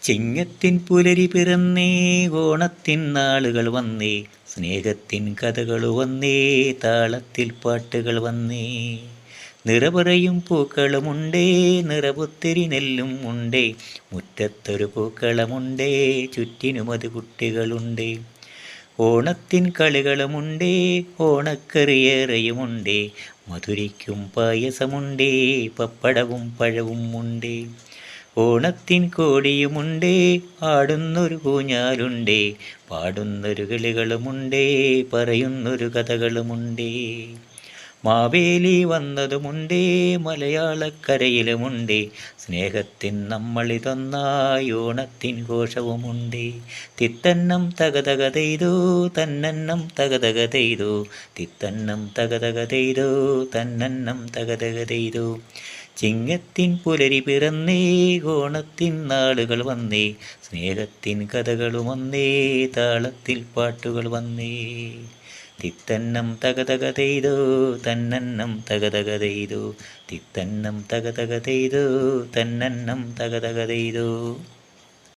ചിങ്ങത്തിൻ പുലരി പിറന്നേ, ഓണത്തിൻ നാളുകൾ വന്നേ, സ്നേഹത്തിൻ കഥകൾ വന്നേ, താളത്തിൽ പാട്ടുകൾ വന്നേ. നിറപറയും പൂക്കളുമുണ്ടേ, നിറപുത്തിരി നെല്ലും ഉണ്ടേ, മുറ്റത്തൊരു പൂക്കളമുണ്ടേ, ചുറ്റിനുമത് കുട്ടികളുണ്ടേ. ഓണത്തിൻ കളികളുമുണ്ടേ, ഓണക്കറിയേറെയുമുണ്ടേ, മധുരിക്കും പായസമുണ്ടേ, പപ്പടവും പഴവും ഉണ്ടേ. ഓണത്തിൻ കോടിയുമുണ്ടേ, ആടുന്നൊരു ഊഞ്ഞാലുണ്ടേ, പാടുന്നൊരു കിളികളുമുണ്ടേ, പറയുന്നൊരു കഥകളുമുണ്ടേ. മാവേലി വന്നതുമുണ്ടേ, മലയാളക്കരയിലുമുണ്ടേ, സ്നേഹത്തിൻ നമ്മളിതൊന്നായി ഓണത്തിൻ ഘോഷവുമുണ്ടേ. തിത്തന്നം തകതകതെയ്തോ, തന്നന്നം തകതകതെയ്തോ, തിത്തന്നം തകതകതെയ്തോ, തന്നന്നം തകതകതെയ്തോ. ചിങ്ങത്തിൻ പുലരി പിറന്നേ, ഓണത്തിൻ നാളുകൾ വന്നേ, സ്നേഹത്തിൻ കഥകളും വന്നേ, താളത്തിൽ പാട്ടുകൾ വന്നേ. തിത്തന്നം തകതകതെയ്തോ, തന്നന്നം തകതകതെയ്തോ, തിത്തന്നം തകതകതെയ്തോ, തന്നന്നം തകതകതെയ്തോ.